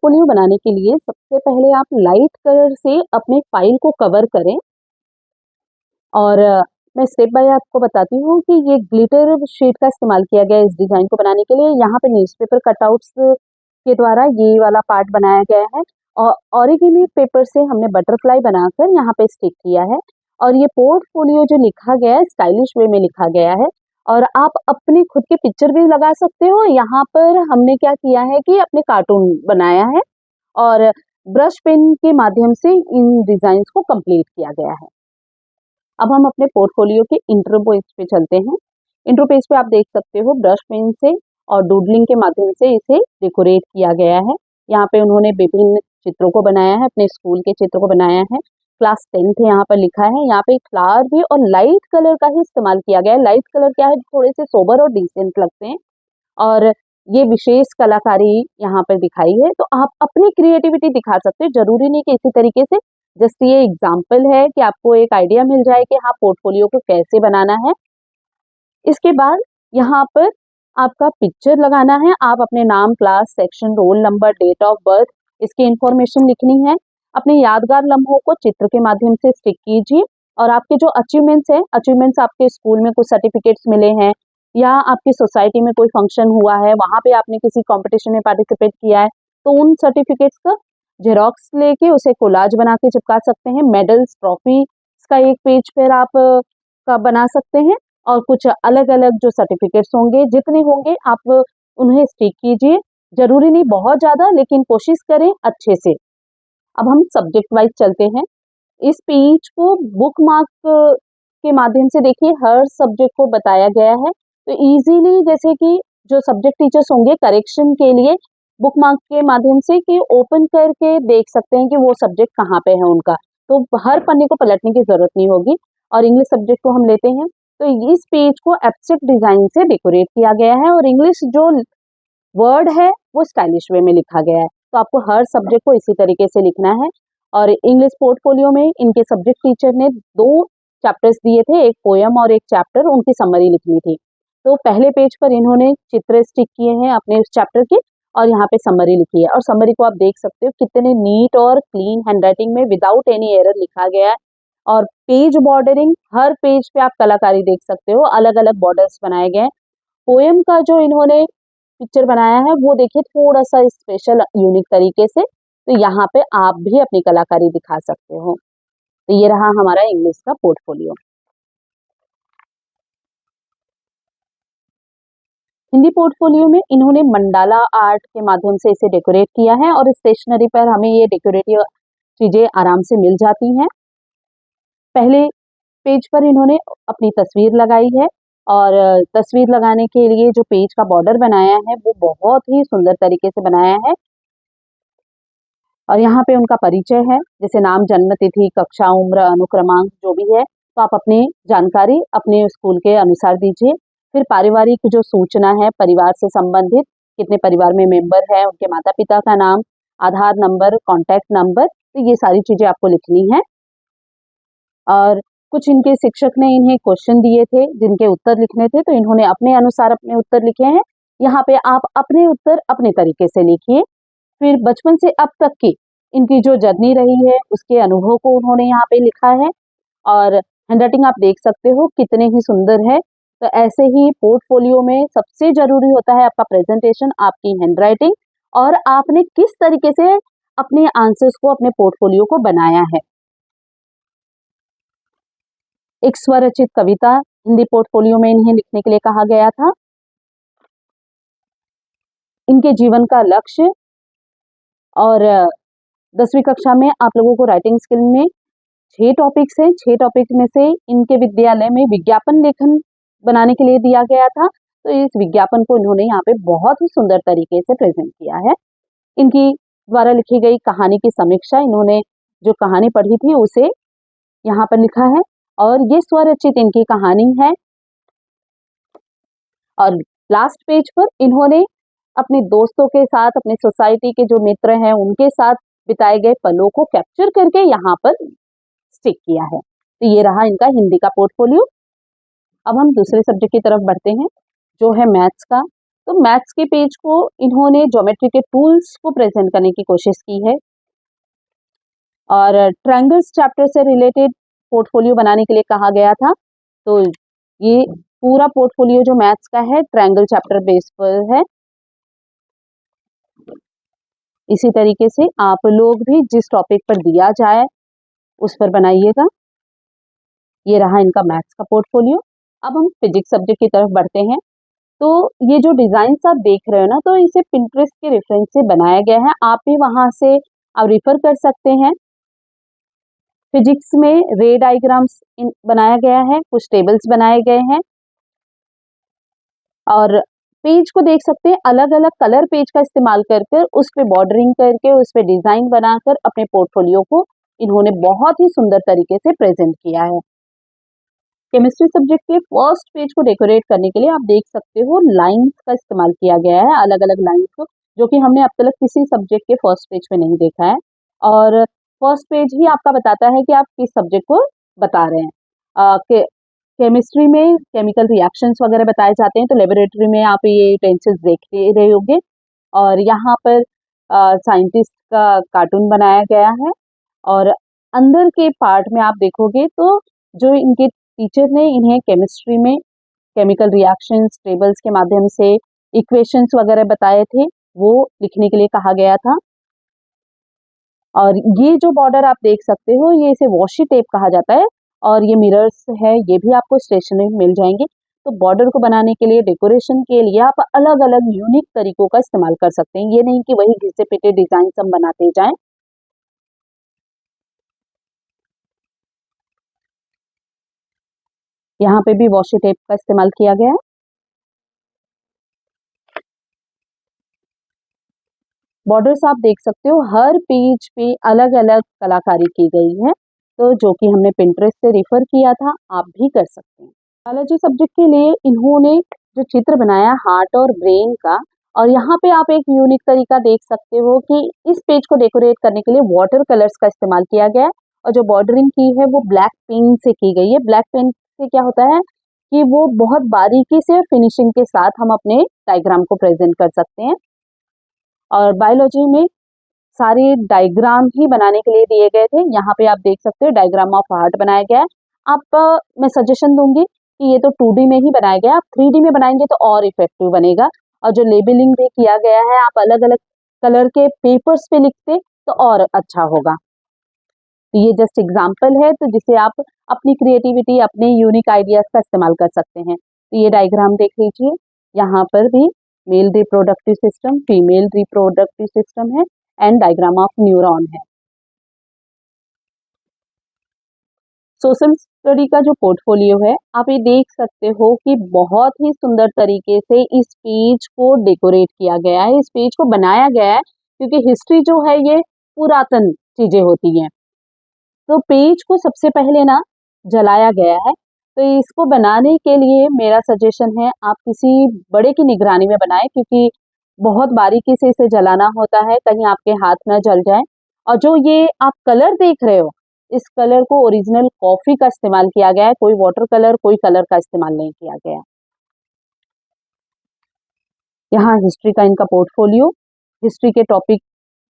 Portfolio बनाने के लिए सबसे पहले आप लाइट कलर से अपने फाइल को कवर करें। और मैं स्टेप बाय आपको बताती हूँ कि ये ग्लिटर शीट का इस्तेमाल किया गया है इस डिज़ाइन को बनाने के लिए। यहाँ पे न्यूज़पेपर कटआउट्स के द्वारा ये वाला पार्ट बनाया गया है और ऑरिगेमी पेपर से हमने बटरफ्लाई बनाकर यहाँ पे स्टिक किया है। और ये पोर्टफोलियो जो लिखा गया है स्टाइलिश वे में लिखा गया है और आप अपनी खुद की पिक्चर भी लगा सकते हो। यहाँ पर हमने क्या किया है कि अपने कार्टून बनाया है और ब्रश पेन के माध्यम से इन डिज़ाइंस को कंप्लीट किया गया है। अब हम अपने पोर्टफोलियो के इंट्रो पेज पे चलते हैं। इंट्रो पेज पे आप देख सकते हो ब्रश पेन से और डूडलिंग के माध्यम से इसे डेकोरेट किया गया है। यहाँ पे उन्होंने विभिन्न चित्रों को बनाया है, अपने स्कूल के चित्र को बनाया है। क्लास 10th यहाँ पर लिखा है। यहाँ पे फ्लावर भी और लाइट कलर का ही इस्तेमाल किया गया है। लाइट कलर क्या है, थोड़े से सोबर और डिसेंट लगते हैं और ये विशेष कलाकारी यहाँ पर दिखाई है। तो आप अपनी क्रिएटिविटी दिखा सकते हो, जरूरी नहीं कि इसी तरीके से। जस्ट ये एग्जाम्पल है कि आपको एक आइडिया मिल जाए कि हाँ पोर्टफोलियो को कैसे बनाना है। इसके बाद यहाँ पर आपका पिक्चर लगाना है। आप अपने नाम, class, section, roll number, date of birth, इसकी इंफॉर्मेशन लिखनी है। अपने यादगार लम्हों को चित्र के माध्यम से स्टिक कीजिए और आपके जो अचीवमेंट्स हैं, अचीवमेंट्स आपके स्कूल में कुछ सर्टिफिकेट्स मिले हैं या आपकी सोसाइटी में कोई फंक्शन हुआ है, वहाँ पे आपने किसी कॉम्पिटिशन में पार्टिसिपेट किया है, तो उन सर्टिफिकेट्स का जेरोक्स लेके उसे कोलाज बना के चिपका सकते हैं। मेडल्स, ट्रॉफी का एक पेज पर आप का बना सकते हैं और कुछ अलग अलग जो सर्टिफिकेट्स होंगे, जितने होंगे आप उन्हें स्टिक कीजिए। जरूरी नहीं बहुत ज़्यादा, लेकिन कोशिश करें अच्छे से। अब हम सब्जेक्ट वाइज चलते हैं। इस पेज को बुक मार्क के माध्यम से देखिए हर सब्जेक्ट को बताया गया है। तो इजीली जैसे कि जो सब्जेक्ट टीचर्स होंगे करेक्शन के लिए बुक मार्क के माध्यम से कि ओपन करके देख सकते हैं कि वो सब्जेक्ट कहाँ पे है उनका, तो हर पन्ने को पलटने की जरूरत नहीं होगी। और इंग्लिश सब्जेक्ट को हम लेते हैं तो इस पेज को एब्स्ट्रैक्ट डिजाइन से डेकोरेट किया गया है और इंग्लिश जो वर्ड है वो स्टाइलिश वे में लिखा गया है। तो आपको हर सब्जेक्ट को इसी तरीके से लिखना है। और इंग्लिश पोर्टफोलियो में इनके सब्जेक्ट टीचर ने 2 चैप्टर्स दिए थे, एक पोयम और एक चैप्टर, उनकी समरी लिखनी थी। तो पहले पेज पर इन्होंने चित्र स्टिक किए हैं अपने उस चैप्टर के और यहाँ पे समरी लिखी है और समरी को आप देख सकते हो कितने नीट और क्लीन हैंडराइटिंग में विदाउट एनी एरर लिखा गया है। और पेज बॉर्डरिंग, हर पेज पे आप कलाकारी देख सकते हो, अलग अलग बॉर्डर्स बनाए गए हैं। पोएम का जो इन्होंने पिक्चर बनाया है वो देखिए थोड़ा सा स्पेशल यूनिक तरीके से, तो यहाँ पे आप भी अपनी कलाकारी दिखा सकते हो। तो ये रहा हमारा इंग्लिश का पोर्टफोलियो। हिंदी पोर्टफोलियो में इन्होंने मंडाला आर्ट के माध्यम से इसे डेकोरेट किया है और स्टेशनरी पर हमें ये डेकोरेटिव चीजें आराम से मिल जाती हैं। पहले पेज पर इन्होंने अपनी तस्वीर लगाई है और तस्वीर लगाने के लिए जो पेज का बॉर्डर बनाया है वो बहुत ही सुंदर तरीके से बनाया है। और यहाँ पे उनका परिचय है, जैसे नाम, जन्म तिथि, कक्षा, उम्र, अनुक्रमांक जो भी है, तो आप अपनी जानकारी अपने स्कूल के अनुसार दीजिए। फिर पारिवारिक जो सूचना है, परिवार से संबंधित कितने परिवार में मेंबर है, उनके माता पिता का नाम, आधार नंबर, कॉन्टैक्ट नंबर, तो ये सारी चीजें आपको लिखनी है। और कुछ इनके शिक्षक ने इन्हें क्वेश्चन दिए थे जिनके उत्तर लिखने थे, तो इन्होंने अपने अनुसार अपने उत्तर लिखे हैं। यहाँ पे आप अपने उत्तर अपने तरीके से लिखिए। फिर बचपन से अब तक की इनकी जो जर्नी रही है उसके अनुभव को उन्होंने यहाँ पे लिखा है और हैंडराइटिंग आप देख सकते हो कितने ही सुंदर है। तो ऐसे ही पोर्टफोलियो में सबसे जरूरी होता है आपका प्रेजेंटेशन, आपकी हैंडराइटिंग और आपने किस तरीके से अपने आंसर्स को, अपने पोर्टफोलियो को बनाया है। एक स्वरचित कविता हिंदी पोर्टफोलियो में इन्हें लिखने के लिए कहा गया था। इनके जीवन का लक्ष्य और 10वीं कक्षा में आप लोगों को राइटिंग स्किल में 6 टॉपिक्स हैं। 6 टॉपिक में से इनके विद्यालय में विज्ञापन लेखन बनाने के लिए दिया गया था, तो इस विज्ञापन को इन्होंने यहाँ पे बहुत ही सुंदर तरीके से प्रेजेंट किया है। इनकी द्वारा लिखी गई कहानी की समीक्षा, इन्होंने जो कहानी पढ़ी थी उसे यहाँ पर लिखा है और ये स्वरचित इनकी कहानी है। और लास्ट पेज पर इन्होंने अपने दोस्तों के साथ, अपने सोसाइटी के जो मित्र हैं उनके साथ बिताए गए पलों को कैप्चर करके यहाँ पर स्टिक किया है। तो ये रहा इनका हिंदी का पोर्टफोलियो। अब हम दूसरे सब्जेक्ट की तरफ बढ़ते हैं जो है मैथ्स का। तो मैथ्स के पेज को इन्होंने ज्योमेट्री के टूल्स को प्रेजेंट करने की कोशिश की है और ट्रायंगल्स चैप्टर से रिलेटेड पोर्टफोलियो बनाने के लिए कहा गया था। तो ये पूरा पोर्टफोलियो जो मैथ्स का है ट्रायंगल चैप्टर बेस पर है। इसी तरीके से आप लोग भी जिस टॉपिक पर दिया जाए उस पर बनाइएगा। ये रहा इनका मैथ्स का पोर्टफोलियो। अब हम फिजिक्स सब्जेक्ट की तरफ बढ़ते हैं। तो ये जो डिजाइन्स आप देख रहे हो ना, तो इसे पिंटरेस्ट के रेफरेंस से बनाया गया है। आप भी वहां से आप रिफर कर सकते हैं। फिजिक्स में रे डायग्राम्स बनाया गया है, कुछ टेबल्स बनाए गए हैं और पेज को देख सकते हैं अलग अलग कलर पेज का इस्तेमाल करके उस पे बॉर्डरिंग करके उस पे डिजाइन बनाकर अपने पोर्टफोलियो को इन्होंने बहुत ही सुंदर तरीके से प्रेजेंट किया है। केमिस्ट्री सब्जेक्ट के फर्स्ट पेज को डेकोरेट करने के लिए आप देख सकते हो लाइंस का इस्तेमाल किया गया है, अलग अलग लाइंस को, जो कि हमने अब तक किसी सब्जेक्ट के फर्स्ट पेज पे नहीं देखा है। और फर्स्ट पेज ही आपका बताता है कि आप किस सब्जेक्ट को बता रहे हैं। केमिस्ट्री में केमिकल रिएक्शंस वगैरह बताए जाते हैं, तो लेबोरेटरी में आप ये टेंसेस देखते रहे होंगे। और यहाँ पर साइंटिस्ट का कार्टून बनाया गया है और अंदर के पार्ट में आप देखोगे तो जो इनके टीचर ने इन्हें केमिस्ट्री में केमिकल रिएक्शंस टेबल्स के माध्यम से इक्वेशंस वगैरह बताए थे, वो लिखने के लिए कहा गया था। और ये जो बॉर्डर आप देख सकते हो, ये इसे वॉशी टेप कहा जाता है और ये मिरर्स है, ये भी आपको स्टेशनरी में मिल जाएंगे। तो बॉर्डर को बनाने के लिए, डेकोरेशन के लिए आप अलग अलग यूनिक तरीकों का इस्तेमाल कर सकते हैं। ये नहीं कि वही घिसे पिटे डिजाइन हम बनाते जाएं। यहाँ पे भी वॉशी टेप का इस्तेमाल किया गया है। बॉर्डर्स आप देख सकते हो, हर पेज पे अलग अलग कलाकारी की गई है, तो जो कि हमने पिंटरेस्ट से रेफर किया था, आप भी कर सकते हैं। बायोलॉजी सब्जेक्ट के लिए इन्होंने जो चित्र बनाया हार्ट और ब्रेन का, और यहाँ पे आप एक यूनिक तरीका देख सकते हो कि इस पेज को डेकोरेट करने के लिए वाटर कलर्स का इस्तेमाल किया गया है और जो बॉर्डरिंग की है वो ब्लैक पेन से की गई है। ब्लैक पेन से क्या होता है कि वो बहुत बारीकी से फिनिशिंग के साथ हम अपने डायग्राम को प्रेजेंट कर सकते हैं। और बायोलॉजी में सारे डायग्राम ही बनाने के लिए दिए गए थे। यहाँ पे आप देख सकते हो डायग्राम ऑफ हार्ट बनाया गया है। आप मैं सजेशन दूंगी कि ये तो 2D में ही बनाया गया है, आप 3D में बनाएंगे तो और इफेक्टिव बनेगा। और जो लेबलिंग भी किया गया है, आप अलग अलग कलर के पेपर्स पे लिखते तो और अच्छा होगा। तो ये जस्ट एग्जाम्पल है, तो जिसे आप अपनी क्रिएटिविटी, अपने यूनिक आइडियाज का इस्तेमाल कर सकते हैं। तो ये डायग्राम देख लीजिए, यहाँ पर भी male reproductive system, female reproductive system है एंड डायग्राम ऑफ न्यूरॉन है। सोशल स्टडी का जो पोर्टफोलियो है, आप ये देख सकते हो कि बहुत ही सुंदर तरीके से इस पेज को डेकोरेट किया गया है, इस पेज को बनाया गया है, क्योंकि हिस्ट्री जो है ये पुरातन चीजें होती हैं। तो पेज को सबसे पहले ना जलाया गया है। तो इसको बनाने के लिए मेरा सजेशन है आप किसी बड़े की निगरानी में बनाएं, क्योंकि बहुत बारीकी से इसे जलाना होता है, कहीं आपके हाथ ना जल जाए। और जो ये आप कलर देख रहे हो, इस कलर को ओरिजिनल कॉफी का इस्तेमाल किया गया है, कोई वाटर कलर, कोई कलर का इस्तेमाल नहीं किया गया। यहाँ हिस्ट्री का इनका पोर्टफोलियो हिस्ट्री के टॉपिक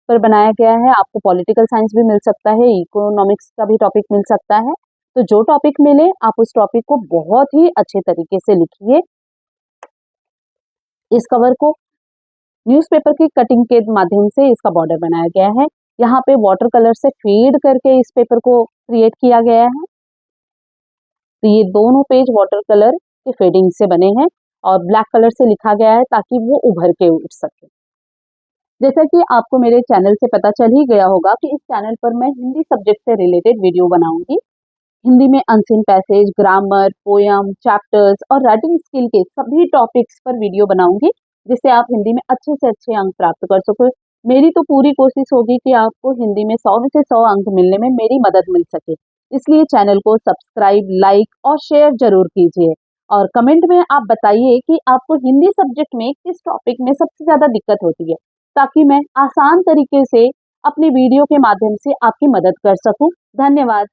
पर बनाया गया है। आपको पॉलिटिकल साइंस भी मिल सकता है, इकोनॉमिक्स का भी टॉपिक मिल सकता है। तो जो टॉपिक मिले आप उस टॉपिक को बहुत ही अच्छे तरीके से लिखिए। इस कवर को न्यूज़पेपर की कटिंग के माध्यम से इसका बॉर्डर बनाया गया है। यहाँ पे वाटर कलर से फेड करके इस पेपर को क्रिएट किया गया है। तो ये दोनों पेज वाटर कलर के फेडिंग से बने हैं और ब्लैक कलर से लिखा गया है ताकि वो उभर के उठ सके। जैसा कि आपको मेरे चैनल से पता चल ही गया होगा कि इस चैनल पर मैं हिंदी सब्जेक्ट से रिलेटेड वीडियो बनाऊंगी। हिंदी में unseen passage, grammar, poem, chapters और राइटिंग स्किल के सभी टॉपिक्स पर वीडियो बनाऊंगी, जिससे आप हिंदी में अच्छे से अच्छे अंक प्राप्त कर सको। मेरी तो पूरी कोशिश होगी कि आपको हिंदी में 100 में से 100 अंक मिलने में मेरी मदद मिल सके। इसलिए चैनल को सब्सक्राइब, लाइक और शेयर जरूर कीजिए और कमेंट में आप बताइए कि आपको हिंदी सब्जेक्ट में किस टॉपिक में सबसे ज्यादा दिक्कत होती है, ताकि मैं आसान तरीके से अपने वीडियो के माध्यम से आपकी मदद कर सकूं। धन्यवाद।